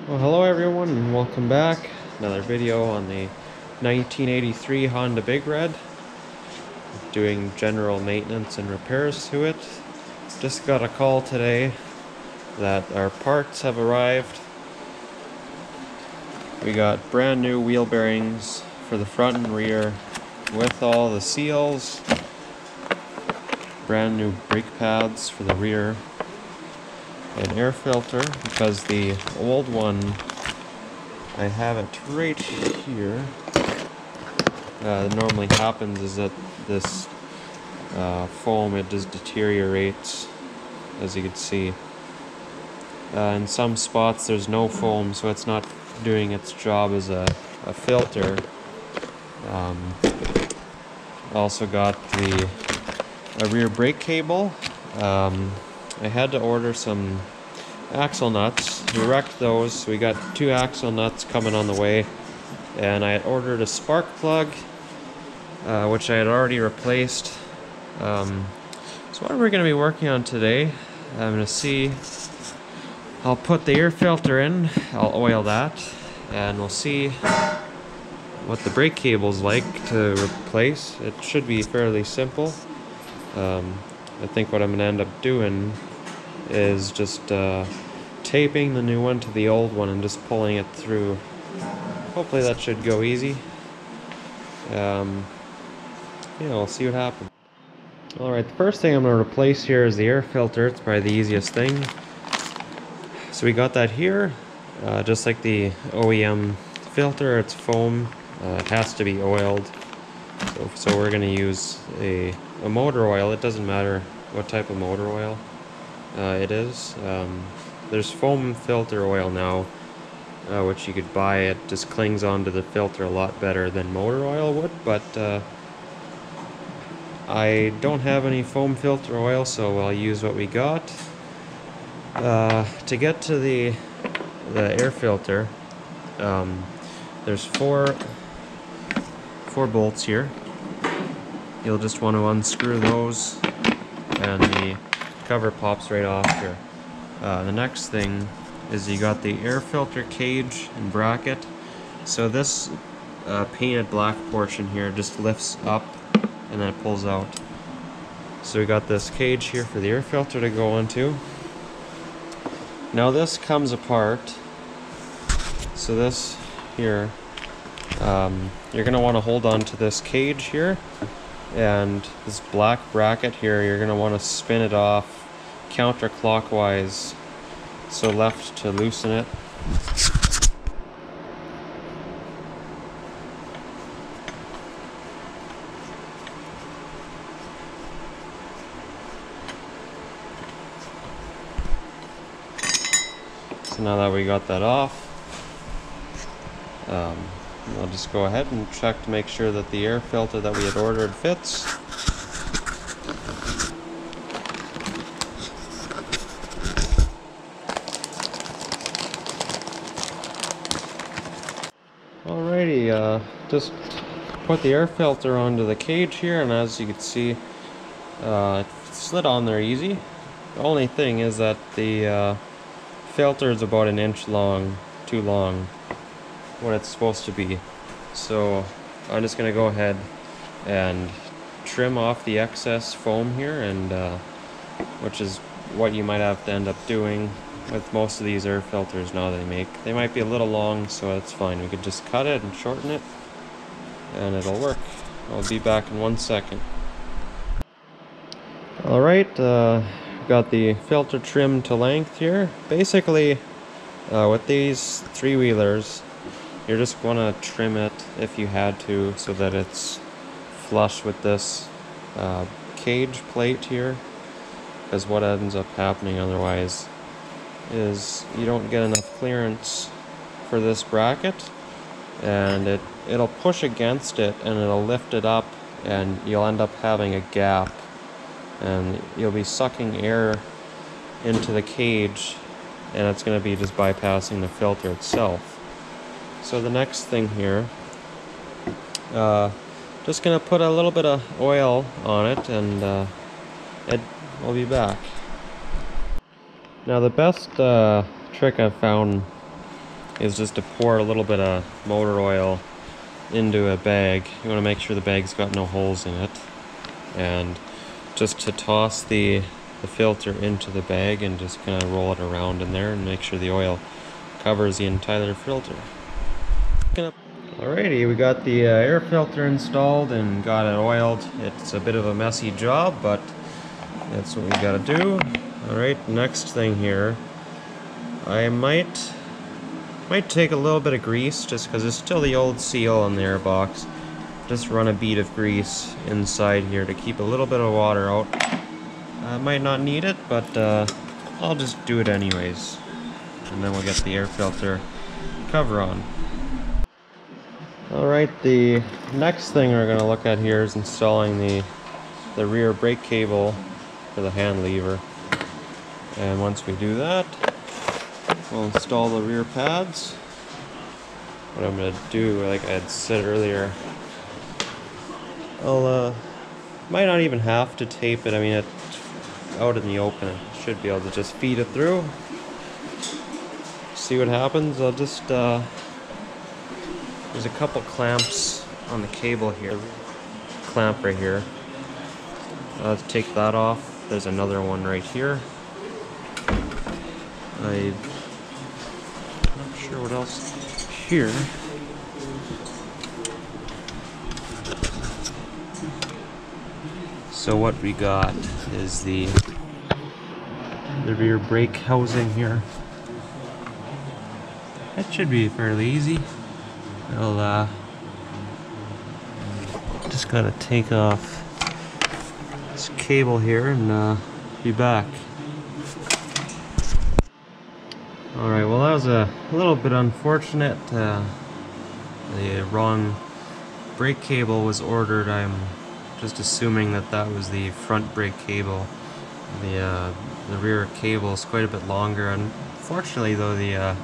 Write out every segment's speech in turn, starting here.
Well, hello everyone and welcome back. Another video on the 1983 Honda Big Red. Doing general maintenance and repairs to it. Just got a call today that our parts have arrived. We got brand new wheel bearings for the front and rear with all the seals. Brand new brake pads for the rear. An air filter because the old one, I have it right here. Normally happens is that this foam, it just deteriorates, as you can see. In some spots there's no foam, so it's not doing its job as a filter. Also got a rear brake cable. I had to order some axle nuts. We wrecked those, so we got 2 axle nuts coming on the way. And I had ordered a spark plug, which I had already replaced. So what we're going to be working on today, I'm going to see, I'll put the air filter in, I'll oil that, and we'll see what the brake cable's like to replace. It should be fairly simple. I think what I'm going to end up doing is just taping the new one to the old one and just pulling it through. Hopefully that should go easy. Yeah, we'll see what happens. Alright, the first thing I'm going to replace here is the air filter. It's probably the easiest thing. So we got that here, just like the OEM filter, it's foam. It has to be oiled. So we're going to use a motor oil. It doesn't matter what type of motor oil it is. There's foam filter oil now, which you could buy. It just clings onto the filter a lot better than motor oil would, but I don't have any foam filter oil, so I'll use what we got. To get to the air filter, there's four bolts here. You'll just want to unscrew those and the cover pops right off here. The next thing is you got the air filter cage and bracket. So this painted black portion here just lifts up and then it pulls out. So we got this cage here for the air filter to go into. Now this comes apart. So this here, you're going to want to hold on to this cage here, and this black bracket here, you're going to want to spin it off counterclockwise, so left to loosen it. So now that we got that off, I'll just go ahead and check to make sure that the air filter that we had ordered fits. Alrighty, just put the air filter onto the cage here, and as you can see, it slid on there easy. The only thing is that the filter is about an inch long, too long, what it's supposed to be. So I'm just going to go ahead and trim off the excess foam here, and which is what you might have to end up doing with most of these air filters now they make. They might be a little long, so that's fine. We could just cut it and shorten it and it'll work. I'll be back in 1 second. Alright, got the filter trimmed to length here. Basically, with these 3-wheelers, you're just going to trim it if you had to, so that it's flush with this cage plate here, because what ends up happening otherwise is you don't get enough clearance for this bracket, and it'll push against it and it'll lift it up, and you'll end up having a gap, and you'll be sucking air into the cage, and it's going to be just bypassing the filter itself. So the next thing here, just going to put a little bit of oil on it, and we'll be back. Now the best trick I've found is just to pour a little bit of motor oil into a bag. You want to make sure the bag's got no holes in it, and just to toss the filter into the bag and just kind of roll it around in there and make sure the oil covers the entire filter. Alrighty, we got the air filter installed and got it oiled. It's a bit of a messy job, but that's what we gotta do. Alright, next thing here, I might take a little bit of grease, just because it's still the old seal on the air box. Just run a bead of grease inside here to keep a little bit of water out. I might not need it, but I'll just do it anyways. And then we'll get the air filter cover on. Alright, the next thing we're going to look at here is installing the rear brake cable for the hand lever. And once we do that, we'll install the rear pads. What I'm going to do, like I had said earlier, I'll might not even have to tape it. I mean, it's out in the open. I should be able to just feed it through. See what happens. I'll just there's a couple clamps on the cable here. Clamp right here. I'll have to take that off. There's another one right here. I'm not sure what else here. So what we got is the rear brake housing here. That should be fairly easy. I'll just gotta take off this cable here and be back. Alright, well that was a little bit unfortunate. The wrong brake cable was ordered. I'm just assuming that that was the front brake cable. The rear cable is quite a bit longer. Unfortunately though, the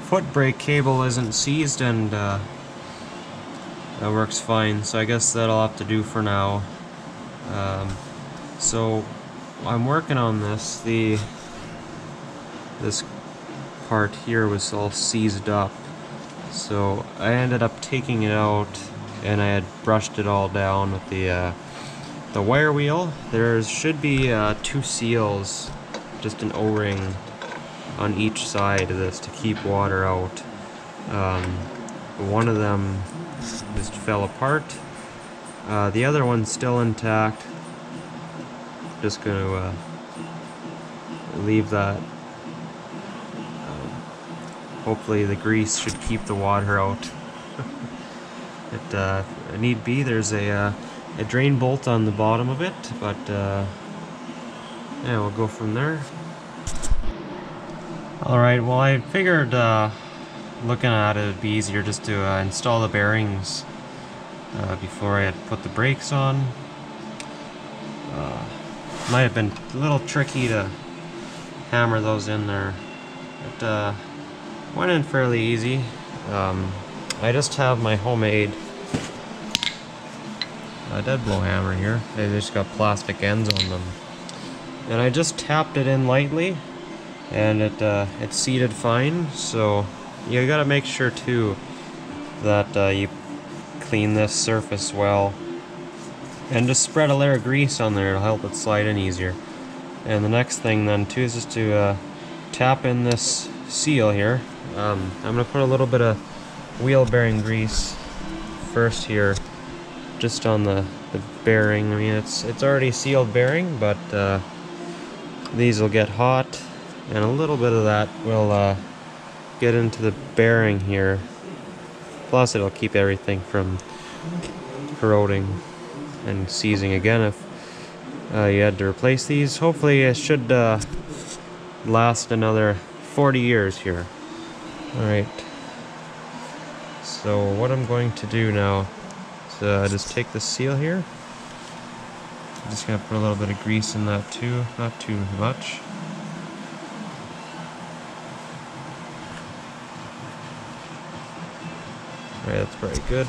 foot brake cable isn't seized, and that works fine, so I guess that'll have to do for now. So I'm working on this. This part here was all seized up, so I ended up taking it out and I had brushed it all down with the wire wheel. There should be 2 seals, just an O-ring on each side of this to keep water out. One of them just fell apart. The other one's still intact. Just going to leave that. Hopefully the grease should keep the water out. If need be, there's a drain bolt on the bottom of it, but yeah, we'll go from there. Alright, well I figured looking at it, it'd be easier just to install the bearings before I had put the brakes on. Might have been a little tricky to hammer those in there, but went in fairly easy. I just have my homemade dead blow hammer here. They just got plastic ends on them, and I just tapped it in lightly, and it seated fine. So you gotta make sure too that you clean this surface well, and just spread a layer of grease on there. It'll help it slide in easier. And the next thing then too is just to tap in this seal here. I'm gonna put a little bit of wheel bearing grease first here, just on the bearing. I mean, it's already sealed bearing, but these will get hot, and a little bit of that will get into the bearing here. Plus it'll keep everything from corroding and seizing again if you had to replace these. Hopefully it should last another 40 years here. Alright, so what I'm going to do now is just take the seal here. I'm just going to put a little bit of grease in that too, not too much. Alright, that's pretty good.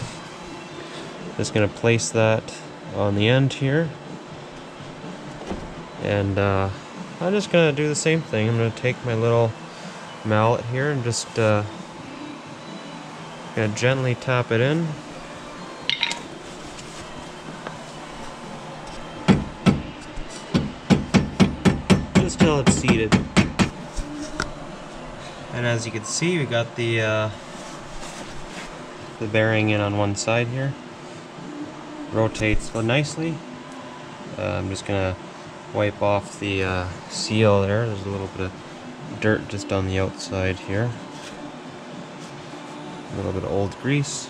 Just going to place that on the end here. And I'm just going to do the same thing. I'm going to take my little mallet here and just Gonna gently tap it in. Just till it's seated. And as you can see, we got the bearing in on one side here. Rotates nicely. I'm just gonna wipe off the seal there. There's a little bit of dirt just on the outside here. A little bit of old grease.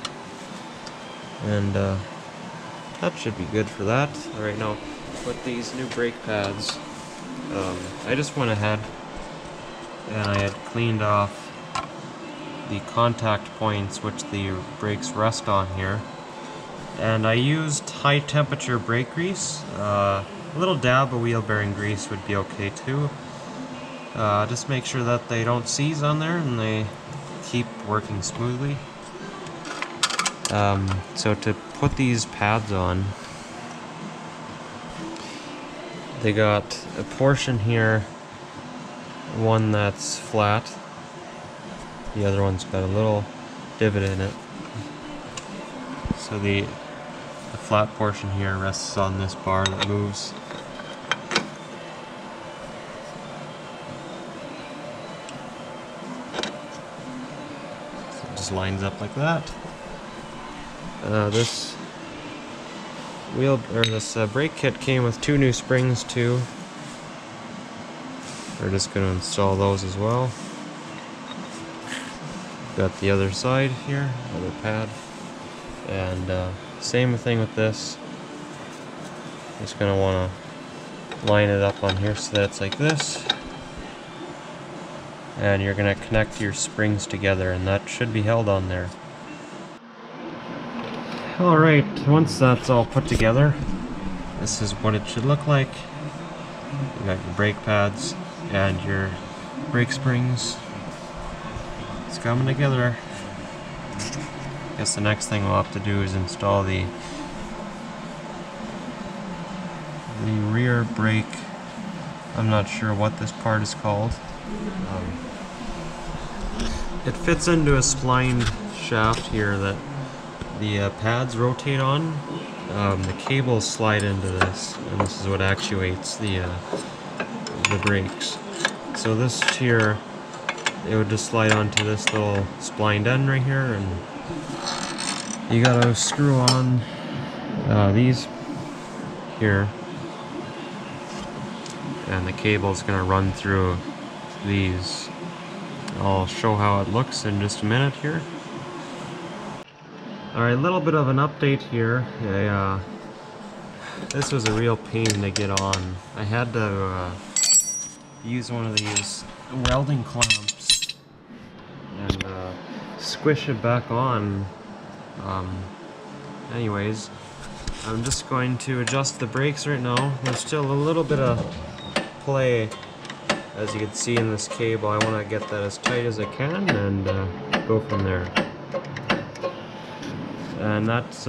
And that should be good for that. Alright, now with these new brake pads, I just went ahead and I had cleaned off the contact points which the brakes rest on here. And I used high temperature brake grease. A little dab of wheel bearing grease would be okay too. Just make sure that they don't seize on there and they keep working smoothly. So to put these pads on, they got a portion here, one that's flat, the other one's got a little divot in it. So the flat portion here rests on this bar that moves. So it just lines up like that. This brake kit came with 2 new springs too. We're just going to install those as well. Got the other side here, other pad, and same thing with this. Just going to want to line it up on here so that it's like this, and you're going to connect your springs together, and that should be held on there. Alright, once that's all put together, this is what it should look like. You got your brake pads and your brake springs. It's coming together. I guess the next thing we'll have to do is install the rear brake. I'm not sure what this part is called. It fits into a splined shaft here that the pads rotate on. The cables slide into this, and this is what actuates the brakes. So this here, it would just slide onto this little splined end right here, and you gotta screw on these here, and the cable's gonna run through these. I'll show how it looks in just a minute here. Alright, a little bit of an update here. This was a real pain to get on. I had to use one of these welding clamps and squish it back on. Anyways, I'm just going to adjust the brakes right now. There's still a little bit of play, as you can see in this cable. I want to get that as tight as I can and go from there. And that's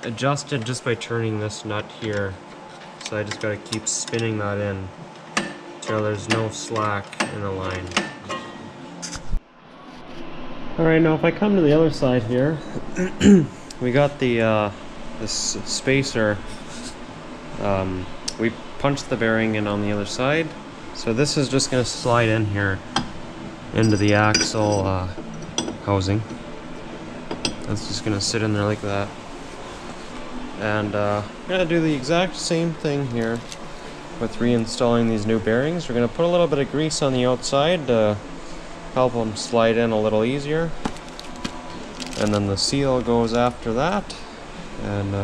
adjusted just by turning this nut here. So I just got to keep spinning that in till there's no slack in the line. Alright, now if I come to the other side here, we got the this spacer. We punched the bearing in on the other side. So this is just going to slide in here into the axle housing. It's just going to sit in there like that. And I'm going to do the exact same thing here with reinstalling these new bearings. We're going to put a little bit of grease on the outside to help them slide in a little easier. And then the seal goes after that. And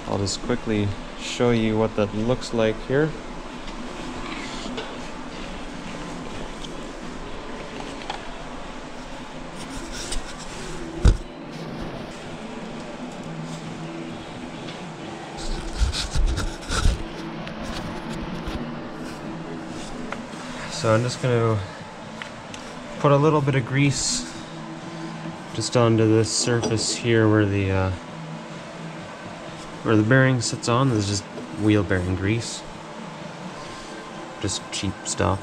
I'll just quickly show you what that looks like here. So I'm just going to put a little bit of grease just onto this surface here where the bearing sits on. This is just wheel bearing grease, just cheap stuff.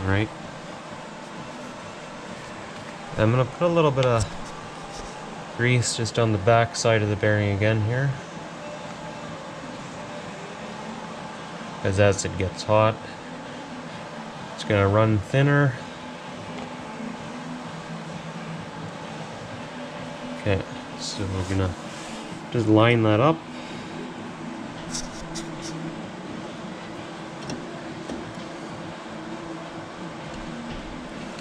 All right, I'm gonna put a little bit of grease just on the back side of the bearing again here, because as it gets hot, it's gonna run thinner. Okay, so we're gonna just line that up.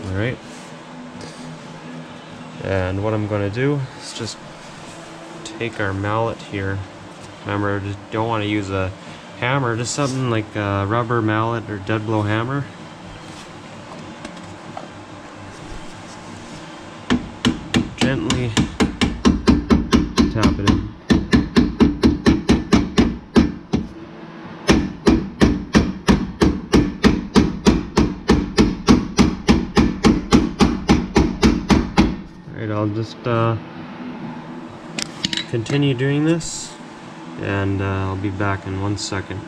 Alright. And what I'm going to do is just take our mallet here. Remember, just don't want to use a hammer, just something like a rubber mallet or dead blow hammer. Gently tap it in. Alright, I'll just continue doing this, and I'll be back in 1 second.